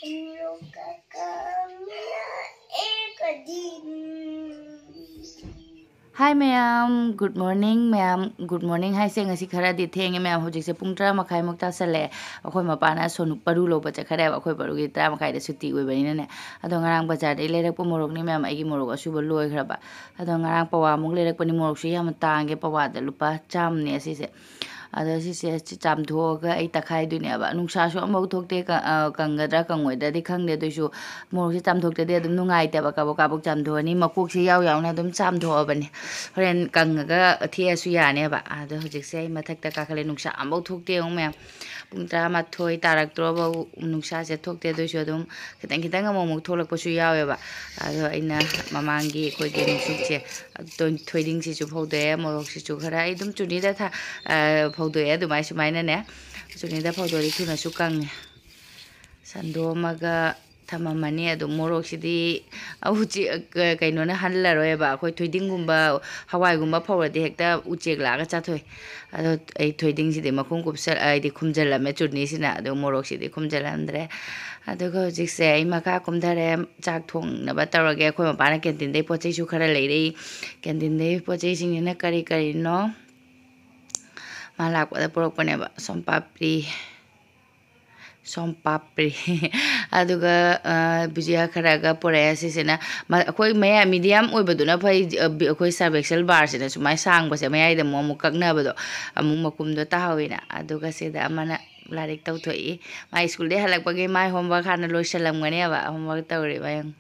Hi ma'am, good morning ma'am, good morning. Hi sing asi khara di theng ma'am hojik se pung 3 makhai mukta sale akhoi mapana sonu paru lo ba chakhare akhoi paru gi 3 makhai da suti oi bani ne ado ngarang bazar dei lerak pu morok ni ma'am agi morok asu ba loi khra ba ado ngarang pawa muk lerak pani morok su yam tang ge pawa da lupa cham ne asi se ada si se cham tho ga ai takhai du ne ba nungsa su amau thok te kangadra kangoi da di khang de du su morok si cham thok te de dum nungai te ba ka bok cham tho ni makuk si yaw yaw na dum cham tho ba ni horen kangaga thia su ya ne ba ado hojik se mathak ta ka khale nungsa amau thok te ong me pung 12 tarak tro ba nungsa se thok te du su dum khitang khitang amau muk tholak pa su yaw ba ado aina mamangi koi ge nungsuk che thoiding si chu phode morok si chu khara ai dum chuni da tha phode adu mai su mai na ne chuni da phode ri thuna su kang sando maga thamamani adu morok si di ahuchi kaino na hanla roe ba khoi thoiding gumba hawai gumba phawra de hekta uchek la ga cha thoi ado ai thoiding si de makhum kupsar ai di khumjala me chutni sina adu morok si di khumjala andre ado ko jikse ai maka kumdare chak thong na ba tarage khoi ma pana canteen dei pochei su khara leirei canteen dei pochei sing na kari kari no malak da porok pane ba sompapri aduga bijia kharaga pore asisena akoi maya medium oibaduna phai akoi cervical bar sina sumai sang base maya ida mo kakna bado amu makum do tahawina aduga seda amana larik tau thoi mai school de halak page mai homework hana loisalam ngane ba homework tawre bayang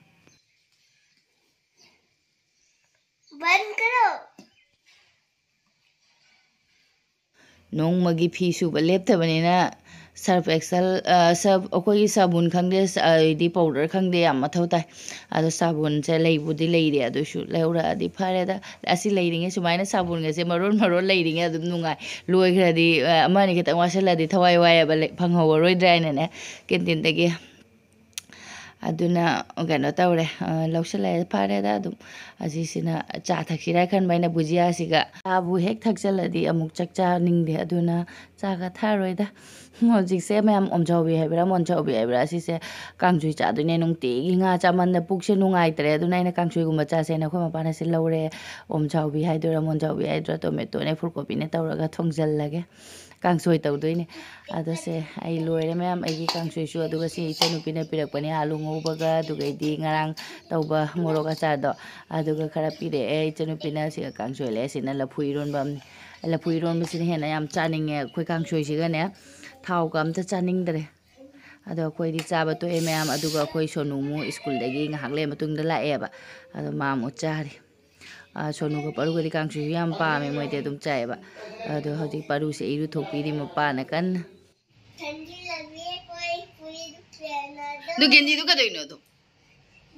ban karo nong magi phi su ba lepthabani na Surf Excel सब अखोई साबुन खंगदे दी powder खंगदे याम मथौ ताई आदो साबुन से लेबुदी लेरे अदुसु लेउरा अदि फारेदा असि लेरिंगे सुमाइना साबुन गसे मरोन मरोन लेरिंगे अदुम नुंगाई लोइग्रादी अमानि खितंग वासलादी थवाई वाय बले फंगहवरोइद्रायने ने canteen दगी aduna gano tawre lausala fareda dum asisina cha thakira khan baina bujia siga abu hek thakjaladi amuk chakcha ningde aduna cha ga tharoida hojik se mayam omjawbi hebra monjawbi hebra asise kangjui cha dune nungti nga chaman da pukse nungai tre aduna ina kangjui gumba cha se na khoma pana se lawre omjawbi haidura monjawbi haidura tomato ne fulkopi ne tawraga thongjal lage kangsoi tawdoine ado se ai loire mayam ai kangsoi su aduga si ichanupi na pirakpani alu ngobaga aduga idi ngarang tawba morok achar do aduga khara pire ichanupi na si kangsoi le sina laphuiron bam laphuiron bisine hena yam chaninge khoi kangsoi siga ne thau kam ta chaning dare ado khoi di chaba to e mayam aduga khoi sonu mu school dagi ngahak le matung da lae ba ado mam uchari sonu ko paru gari kangsoi yam pa me moi de dum chai ba ado hodi paru se iru thopi di mapa na kan thandi lagi koi puri du pena do genji du ka doino do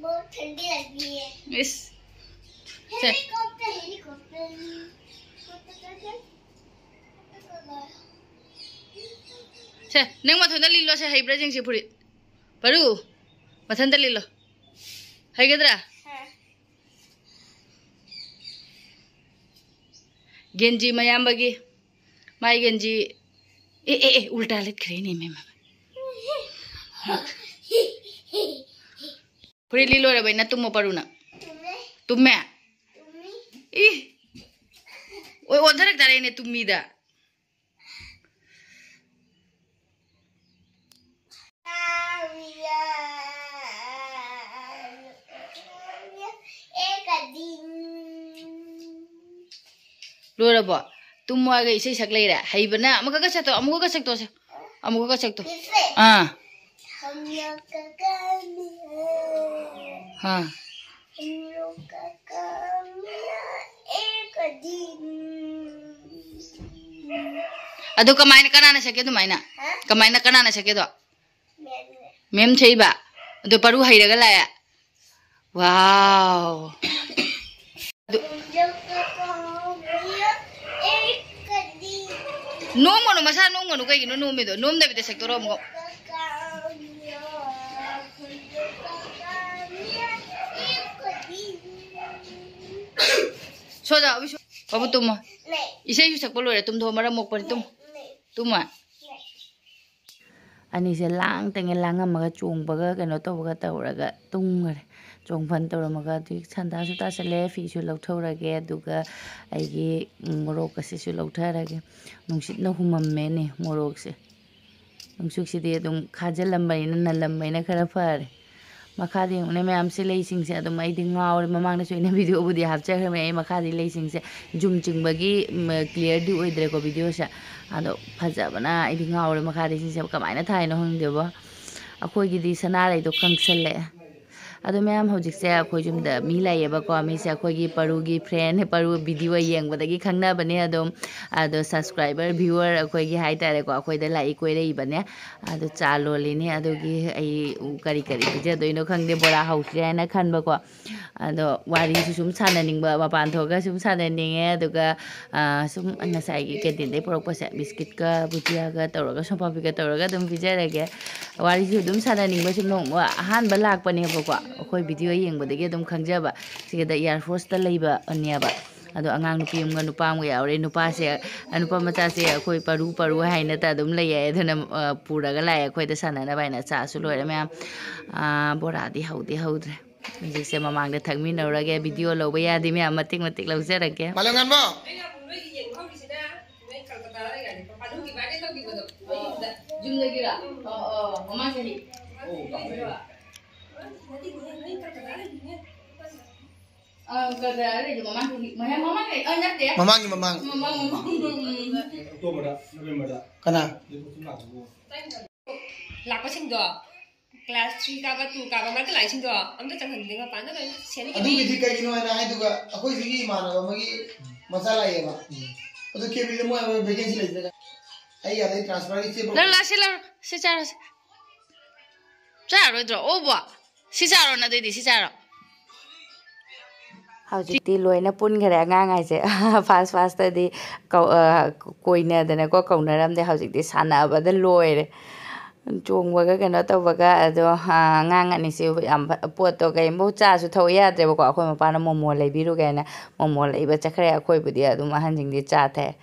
bahut thandi lagi hai yes helicopter se neng ma thonda lilo se haibra jing se puri paru ma thanda lilo haigadra genji mayam bagi mai genji ulta let khre ne me puri lilo re baina tumo paruna tumme i oi odharak tare ne tummi da Lora ba tumo aga isai sak leira haibana amuka ka sakto se amuka ka sakto हम लोग का काम हाँ हम लोग का काम एक दिन अदो कमाइन कनाना सके तो माइना कमाइन कनाना सके तो मेम छैबा अदो परू हैरगा लाया वाव नोमनो मसा नोमनो कइगिनो नोमेदो नोमदबिदे सेक्टरो मगो सोजा अभी बाबू तुम इसे ही सकपल लोरे तुम धो मरा मोक पर तुम ꯑꯅꯤꯁꯦ ꯂꯥꯡꯇꯉꯩ ꯂꯥꯡꯉꯝꯃꯒ ꯆꯣꯡꯕꯒ ꯀꯩꯅꯣ ꯇꯧꯕꯒ ꯇꯧꯔꯒ ꯇꯨꯝꯈꯔꯦ ꯆꯣꯡꯐꯟ ꯇꯧꯔꯝꯃꯒ ꯑꯗꯨꯒꯤ ꯁꯟꯗꯥꯁꯨ ꯇꯥꯁꯜꯂꯦ ꯐꯤꯁꯨ ꯂꯧꯊꯧꯔꯒꯦ ꯑꯗꯨꯒ ꯑꯩꯒꯤ ꯃꯣꯔꯣꯛ ꯑꯁꯤꯁꯨ ꯂꯧꯊꯔꯒꯦ ꯅꯨꯡꯁꯤꯠꯅ ꯍꯨꯝꯃꯝꯃꯦꯅꯦ ꯃꯣꯔꯣꯛꯁꯦ ꯅꯨꯡꯁꯤꯠꯁꯤꯗꯤ ꯑꯗꯨꯝ ꯈꯥꯖꯤꯜꯂꯝꯕꯅꯤꯅ ꯅꯜꯂꯝꯕꯅꯤꯅ ꯈꯔ ꯐꯔꯦ ꯃꯈꯥꯗ ꯌꯦꯡꯉꯨꯅꯦ ꯃꯌꯥꯝꯁꯦ ꯂꯩꯁꯤꯡꯁꯦ ꯑꯗꯨꯝ ꯑꯩꯗꯤ ꯉꯥꯎꯔꯦ ꯃꯃꯥꯡꯗꯁꯨ ꯑꯩꯅ ꯚꯤꯗꯤꯑꯣꯕꯨꯗꯤ ꯍꯥꯞꯆꯈ꯭ꯔꯃꯦ ꯑꯩ ꯃꯈꯥꯗꯤ ꯂꯩꯁꯤꯡꯁꯦ ꯖꯨꯝ ꯆꯤꯡꯕꯒꯤ ꯀ꯭ꯂꯤꯌꯥꯔꯗꯤ ꯑꯣꯏꯗ꯭ꯔꯦꯀꯣ ꯚꯤꯗꯤꯑꯣꯁꯦ ꯑꯗꯣ ꯐꯖꯕꯅ ꯑꯩꯗꯤ ꯉꯥꯎꯔꯦ ꯃꯈꯥꯗ ꯁꯤꯡꯁꯦ ꯀꯃꯥꯏꯅ ꯊꯥꯏꯅꯣ ꯈꯪꯗꯦꯕ ꯑꯩꯈꯣꯏꯒꯤꯗꯤ ꯁꯅꯥꯔꯩꯗꯣ ꯀꯪꯁꯜꯂꯛꯑꯦ ꯑꯗꯣ ꯃꯌꯥꯝ ꯍꯧꯖꯤꯛꯁꯦ ꯑꯩꯈꯣꯏ ꯌꯨꯝꯗ ꯃꯤ ꯂꯩꯌꯦꯕꯀꯣ ꯃꯤꯁꯦ ꯑꯩꯈꯣꯏꯒꯤ ꯄꯔꯨꯒꯤ ꯐ꯭ꯔꯦꯟ ꯄꯔꯨ ꯚꯤꯗꯤꯑꯣ ꯌꯦꯡꯕꯗꯒꯤ ꯈꯪꯅꯕꯅꯦ ꯑꯗꯨꯝ ꯑꯗꯣ ꯁꯕꯁꯀ꯭ꯔꯥꯏꯕꯔ ꯚ꯭ꯌꯨꯋꯔ ꯑꯩꯈꯣꯏꯒꯤ ꯍꯥꯏꯇꯥꯔꯦꯀꯣ ꯑꯩꯈꯣꯏꯗ ꯂꯥꯛꯏ ꯀꯣꯏꯔꯛꯏꯕꯅꯦ ꯑꯗꯣ ꯆꯥ ꯂꯣꯜꯂꯤꯅꯦ ꯑꯗꯨꯒꯤ ꯑꯩ ꯀꯔꯤ ꯀꯔꯤ ꯄꯤꯖꯗꯣꯏꯅꯣ ꯈꯪꯗꯦ ꯕꯣꯔꯥ ꯍꯧꯁꯤꯔꯦ ꯍꯥꯏꯅ ꯈꯟꯕꯀꯣ ꯑꯗꯣ ꯋꯥꯔꯤꯁꯨ ꯁꯨꯝ ꯁꯥꯟꯅꯅꯤꯡꯕ ꯃꯄꯥꯟ ꯊꯣꯛꯑꯒ ꯁꯨꯝ ꯁꯥꯟꯅꯅꯤꯡꯉꯦ ꯑꯗꯨꯒ ꯁꯨꯝ ꯉꯁꯥꯏꯒꯤ ꯀꯦꯟꯇꯤꯟꯗꯒꯤ ꯄꯨꯔꯛꯄꯁꯦ ꯕꯤꯁꯀꯤꯠꯀ ꯕꯨꯖꯤꯌꯥꯒ ꯇꯧꯔꯒ ꯁꯣꯝꯄꯥꯄꯤꯒ ꯇꯧꯔꯒ ꯑꯗꯨꯝ ꯄꯤꯖꯔꯒꯦ ꯋꯥꯔꯤꯁꯨ ꯑꯗꯨꯝ ꯁꯥꯟꯅꯅꯤꯡꯕ ꯁꯨꯝ ꯑꯍꯥꯟꯕ ꯂꯥꯛꯄꯅꯦꯕꯀꯣ ꯑꯩꯈꯣꯏ ꯚꯤꯗꯤꯑꯣ ꯌꯦꯡꯕꯗꯒꯤ ꯑꯗꯨꯝ ꯈꯪꯖꯕ ꯁꯤꯗ ꯏꯌꯥꯔꯐꯣꯔꯁꯇ ꯂꯩꯕꯅꯦꯕ ꯑꯗꯣ ꯑꯉꯥꯡ ꯅꯨꯄꯤ ꯑꯃꯒ ꯅꯨꯄꯥ ꯑꯃꯒ ꯌꯥꯎꯔꯦ ꯅꯨꯄꯥꯁꯦ ꯅꯨꯄꯥ ꯃꯆꯥꯁꯦ ꯑꯩꯈꯣꯏ ꯄꯔꯨ ꯍꯥꯏꯅꯇ ꯑꯗꯨꯝ ꯂꯩꯌꯦ ꯑꯗꯨꯅ ꯄꯨꯔꯒ ꯂꯥꯛꯑꯦ ꯑꯩꯈꯣꯏꯗ ꯁꯥꯟꯅꯅꯕ ꯍꯥꯏꯅ ꯆꯥꯁꯨ ꯂꯣꯏꯔꯦ ꯃꯌꯥꯝ ꯕꯣꯔꯥꯗꯤ ꯍꯧꯗ꯭ꯔꯦ ꯍꯧꯖꯤꯛꯁꯦ ꯃꯃꯥꯡꯗ ꯊꯛꯃꯤꯟꯅꯧꯔꯒꯦ ꯚꯤꯗꯤꯑꯣ ꯂꯧꯕ ꯌꯥꯗꯦ ꯃꯌꯥꯝ ꯃꯇꯤꯛ ꯃꯇꯤꯛ ꯂꯧꯖꯔꯒꯦ ꯂꯥꯛꯄꯁꯤꯡꯗꯣ ꯀ꯭ꯂꯥꯁ 3 ꯀꯥꯕ 2 ꯀꯥꯕ ꯃꯔꯛꯇ ꯂꯥꯛꯏꯁꯤꯡꯗꯣ ꯑꯝꯇ ꯆꯪꯍꯟꯗꯦ ꯃꯄꯥꯟꯗ ꯂꯣꯏꯅ ꯁꯦꯟꯅꯒꯤ ꯑꯗꯨꯒꯤꯗꯤ ꯀꯩꯒꯤꯅꯣ ꯍꯥꯏꯅ ꯍꯥꯏꯗꯨꯒ ꯑꯩꯈꯣꯏ ꯁꯤꯒꯤ ꯏꯃꯥꯟꯅꯕ ꯑꯃꯒꯤ ꯃꯆꯥ ꯂꯥꯛꯑꯦꯕ ꯑꯗꯨ ꯀꯦꯕꯤꯗ ꯃꯣꯏ ꯚꯦꯀꯦꯟꯁꯤ ꯂꯩꯇ꯭ꯔꯒ ꯑꯩ ꯑꯗꯩ ꯇ꯭ꯔꯥꯟꯁꯐꯔꯒꯤ ꯆꯦ ꯁꯤ ꯆꯥꯔꯣꯁꯤ ꯆꯥꯔꯣꯏꯗ꯭ꯔꯣ ꯑꯣꯕꯣ ꯁꯤ ꯆꯥꯔꯣ ꯅꯗꯩꯗꯤ ꯁꯤ ꯆꯥꯔꯣ ꯍꯧꯖꯤꯛꯇꯤ ꯂꯣꯏꯅ ꯄꯨꯟꯈꯔꯦ ꯑꯉꯥꯡ ꯍꯥꯏꯁꯦ ꯐꯥꯁꯇꯗꯤ ꯀꯣꯏꯅꯗꯅꯀꯣ ꯀꯧꯅꯔꯝꯗꯦ ꯍꯧꯖꯤꯛꯇꯤ ꯁꯥꯟꯅꯕꯗ ꯂꯣꯏꯔꯦ ꯆꯣꯡꯕꯒ ꯀꯩꯅꯣ ꯇꯧꯕꯒ ꯑꯗꯣ ꯑꯉꯥꯡ ꯑꯅꯤꯁꯤ ꯌꯥꯝ ꯄꯣꯠꯇꯣ ꯀꯩꯝꯕꯨ ꯆꯥꯁꯨ ꯊꯧ ꯌꯥꯗ꯭ꯔꯦꯕꯀꯣ ꯑꯩꯈꯣꯏ ꯃꯄꯥꯅ ꯃꯣꯃꯣ ꯂꯩꯕꯤꯔꯨꯒꯦ ꯍꯥꯏꯅ ꯃꯣꯃꯣ ꯂꯩꯕ ꯆꯠꯈ꯭ꯔꯦ ꯑꯩꯈꯣꯏꯕꯨꯗꯤ ꯑꯗꯨꯝ ꯑꯍꯟꯁꯤꯡꯗꯤ ꯆꯥ ꯊꯛꯑꯦ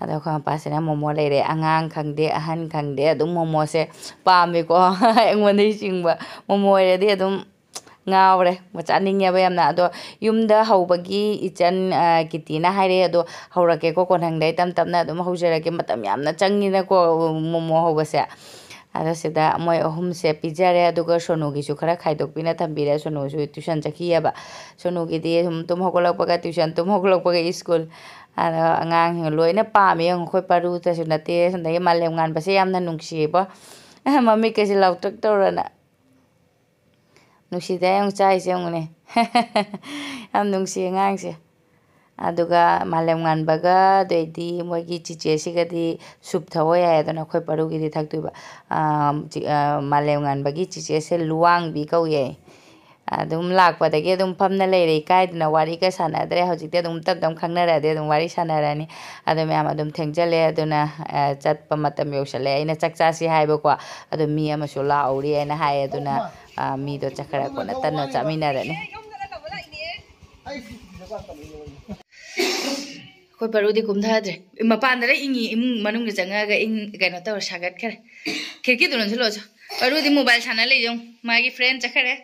ꯑꯗꯣ ꯑꯩꯈꯣꯏ ꯃꯄꯥꯁꯤꯅ ꯃꯣꯃꯣ ꯂꯩꯔꯦ ꯑꯉꯥꯡ ꯈꯪꯗꯦ ꯑꯍꯟ ꯈꯪꯗꯦ ꯑꯗꯨꯝ ꯃꯣꯃꯣꯁꯦ ꯄꯥꯝꯃꯦꯀꯣ ꯑꯩꯉꯣꯟꯗꯒꯤ ꯆꯤꯡꯕ ꯃꯣꯃꯣ ꯑꯣꯏꯔꯗꯤ ꯑꯗꯨꯝ ꯉꯥꯎꯔꯦ ꯆꯥꯅꯤꯡꯉꯦꯕ ꯌꯥꯝꯅ ꯑꯗꯣ ꯌꯨꯝꯗ ꯍꯧꯕꯒꯤ ꯏꯆꯟ ꯀꯤꯇꯤꯅ ꯍꯥꯏꯔꯛꯑꯦ ꯑꯗꯣ ꯍꯧꯔꯛꯀꯦꯀꯣ ꯀꯣꯟꯊꯪꯗꯩ ꯇꯞ ꯇꯞꯅ ꯑꯗꯨꯝ ꯍꯧꯖꯔꯛꯀꯦ ꯃꯇꯝ ꯌꯥꯝꯅ ꯆꯪꯉꯤꯅꯀꯣ ꯃꯣꯃꯣ ꯍꯧꯕꯁꯦ ꯑꯗꯣ ꯁꯤꯗ ꯃꯣꯏ ꯑꯍꯨꯝꯁꯦ ꯄꯤꯖꯔꯦ ꯑꯗꯨꯒ ꯁꯣꯅꯨꯒꯤꯁꯨ ꯈꯔ ꯈꯥꯏꯗꯣꯛꯄꯤꯅ ꯊꯝꯕꯤꯔꯦ ꯁꯣꯅꯨꯁꯨ ꯇ꯭ꯌꯨꯁꯟ ꯆꯠꯈꯤꯑꯕ ꯁꯣꯅꯨꯒꯤꯗꯤ ꯁꯨꯝ ꯇꯨꯝ ꯍꯧꯒꯠꯂꯛꯄꯒ ꯇ꯭ꯌꯨꯁꯟ ꯇꯨꯝ ꯍꯧꯒꯠꯂꯛꯄꯒ ꯁ꯭ꯀꯨꯜ ꯑꯗꯣ ꯑꯉꯥꯡꯁꯤꯡ ꯂꯣꯏꯅ ꯄꯥꯝꯃꯦ ꯑꯩꯈꯣꯏ ꯄꯔꯨꯗꯁꯨ ꯅꯠꯇꯦ ꯑꯗꯒꯤ ꯃꯥꯂꯦꯝ ꯉꯥꯟꯕꯁꯦ ꯌꯥꯝꯅ ꯅꯨꯡꯁꯤꯌꯦꯕ ꯃꯃꯤꯠꯀꯁꯦ ꯂꯥꯎꯇꯛ ꯇꯧꯔꯅ ꯅꯨꯡꯁꯤꯗ ꯌꯥꯝ ꯆꯥꯏꯁꯦ ꯌꯦꯡꯉꯨꯅꯦ ꯌꯥꯝ ꯅꯨꯡꯁꯤ ꯑꯉꯥꯡꯁꯦ ꯑꯗꯨꯒ ꯃꯥꯂꯦꯝ ꯉꯥꯟꯕꯒ ꯑꯗꯩꯗꯤ ꯃꯣꯏꯒꯤ ꯆꯤꯆꯦꯁꯤꯒꯗꯤ ꯁꯨꯞ ꯊꯛꯑꯣ ꯌꯥꯏ ꯑꯗꯨꯅ ꯑꯩꯈꯣꯏ ꯄꯔꯨꯒꯤꯗꯤ ꯊꯛꯇꯣꯏꯕ ꯃꯥꯂꯦꯝ ꯉꯥꯟꯕꯒꯤ ꯆꯤꯆꯦꯁꯦ ꯂꯨꯋꯥꯡꯕꯤ ꯀꯧꯌꯦ ꯑꯗꯨꯝ ꯂꯥꯛꯄꯗꯒꯤ ꯑꯗꯨꯝ ꯐꯝꯅ ꯂꯩꯔꯦ ꯏꯀꯥꯏꯗꯅ ꯋꯥꯔꯤꯒ ꯁꯥꯟꯅꯗ꯭ꯔꯦ ꯍꯧꯖꯤꯛꯇꯤ ꯑꯗꯨꯝ ꯇꯞ ꯇꯞ ꯈꯪꯅꯔꯛꯑꯗꯤ ꯑꯗꯨꯝ ꯋꯥꯔꯤ ꯁꯥꯟꯅꯔꯅꯤ ꯑꯗꯣ ꯃꯌꯥꯝ ꯑꯗꯨꯝ ꯊꯦꯡꯖꯜꯂꯦ ꯑꯗꯨꯅ ꯆꯠꯄ ꯃꯇꯝ ꯌꯧꯁꯜꯂꯦ ꯑꯩꯅ ꯆꯥꯛ ꯆꯥꯁꯤ ꯍꯥꯏꯕꯀꯣ ꯑꯗꯣ ꯃꯤ ꯑꯃꯁꯨ ꯂꯥꯛꯍꯧꯔꯤ ꯍꯥꯏꯅ ꯍꯥꯏ ꯑꯗꯨꯅ ꯃꯤꯗꯣ ꯆꯠꯈ꯭ꯔ ꯀꯣꯟꯅ ꯇꯟꯅ ꯆꯥꯃꯤꯟꯅꯔꯅꯤ ꯑꯩꯈꯣꯏ ꯄꯔꯨꯗꯤ ꯀꯨꯝꯊꯗ꯭ꯔꯦ ꯃꯄꯥꯟꯗ ꯏꯪꯉꯤ ꯏꯃꯨꯡ ꯃꯅꯨꯡꯗ ꯆꯪꯉꯒ ꯀꯩꯅꯣ ꯇꯧꯔ ꯁꯥꯒꯠꯈ꯭ꯔꯦ ꯈꯤꯔꯀꯤꯗꯨꯅ ꯂꯣꯠꯁꯨ ꯄꯔꯨꯗꯤ ꯃꯣꯕꯥꯏꯜ ꯁꯥꯟꯅ ꯂꯩꯖꯧ ꯃꯥꯒꯤ ꯐ꯭ꯔꯦꯟ ꯆꯠꯈ꯭ꯔꯦ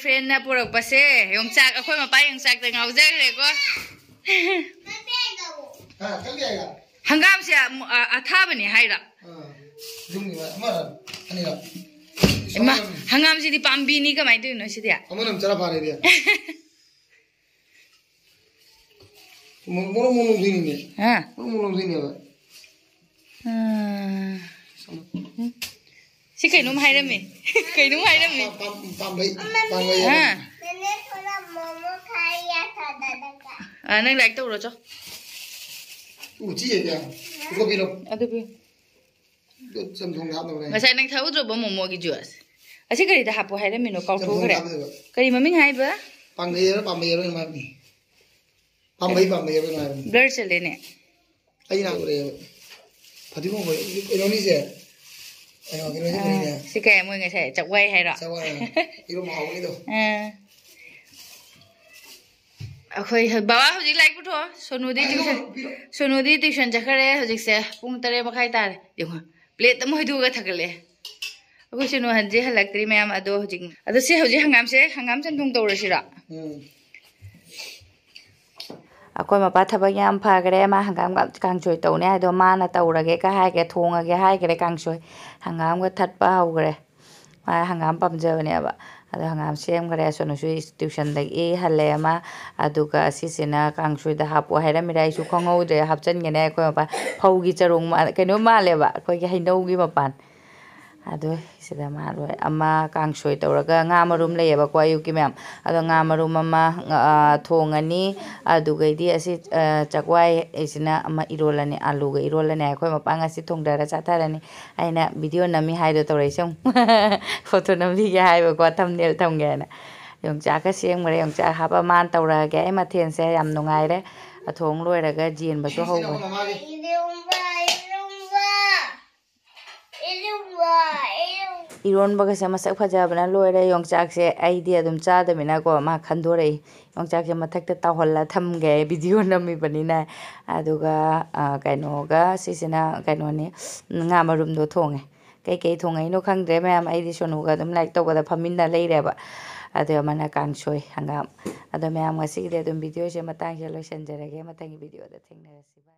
ꯐ꯭ꯔꯦꯟꯅ ꯄꯨꯔꯛꯄꯁꯦ ꯌꯣꯡꯆꯥꯛ ꯑꯩꯈꯣꯏ ꯃꯄꯥ ꯌꯣꯡꯆꯥꯛꯇ ꯉꯥꯎꯖꯈ꯭ꯔꯦꯀꯣ ꯍꯪꯒꯥꯝꯁꯦ ꯑꯊꯥꯕꯅꯦ ꯍꯥꯏꯔ ꯍꯪꯒꯥꯝꯁꯤꯗꯤ ꯄꯥꯝꯕꯤꯅꯤ ꯀꯃꯥꯏꯅ ꯇꯧꯔꯤꯅꯣ ꯁꯤꯗꯤ ꯁꯤ ꯀꯩꯅꯣꯝ ꯍꯥꯏꯔꯝꯃꯤ ꯀꯩꯅꯣꯝ ꯍꯥꯏꯔꯝꯃꯤ ꯅꯪ ꯂꯥꯏꯛ ꯇꯧꯔꯣ ꯆꯣ ngài nang thấu rồi bông mồm cái juice ở cái gì đã hấp hay đấy mình nó câu thú cái cái mà mình hay bữa blur sẽ lên nè cái mọi người sẽ chọc quay hay rồi khơi bảo hꯧꯖꯤꯛ like bút thôi Sonu đi tuition chắc rồi hꯧꯖꯤꯛ sẽ pung tare bakhay tare plate मोहिदूगा थकले अखोई सुनो हंजे हलक्तरी ma'am अदो हजिंग अदो से हजि हंगाम चंदुंग तौरसिरा अखोई मपा थबक याम फागरे मा हंगाम कांगसोय तौने हादो माना तौरगे का हागे थोंगगे हागरे कांगसोय हंगाम ग थटपा हौगरे मा हंगाम पमजबनेबा अदो हंगाम सेमगरे सोनुसु ट्यूशन दगी हल्ले मा अदुगा सिसिना कांगसोयदा हापो हाइरमिरा इसु खंगौदे हापचनगने अखोई मपा फौगी चरोंग कइनो मालेबा अखोई हइनौगी मपान अदो सिदा मारो अमा कांगसोय तौरगा nga marum लेयेबा को अयुकी मैम अदो nga marum अमा थोंगनी अदुगैदी असि चक्वाई इसिना अमा इरोलने आलूगा इरोलने अखोई मपा ngasi थोंदरा चाथारनी आइना वीडियो नमी हाइदो तौरैसं फोटो नमी के हाइबा को थंबनेल थंगेना योंचाका सेमगरे योंचा हापा मान तौरगे आई मथेनसे याम नुंगाइरे अथोंग लोइरगा जेनबसु हौबो इरोनबगसे मसक फजाबना लोइरे योंचाकसे आइदी अदुम चादमिना को मा खंदोरई योंचाकसे मथक्ते ताहल्ला थमगे वीडियो नमीबनिना अदुगा कइनोगा सिसिना कइनोनी nga marumdo थोंगे कई थोंगैनो खंगद्रे मैम आइदी सोनुगा अदुम लाइक तौगदा फमिन्ना लेइरेबा अदो मना कांगसोय हंगाम अदो मैम ngasi दे अदुम वीडियो से मतंग से लोइसनजरगे मतंग वीडियो दा थेंगनरसि।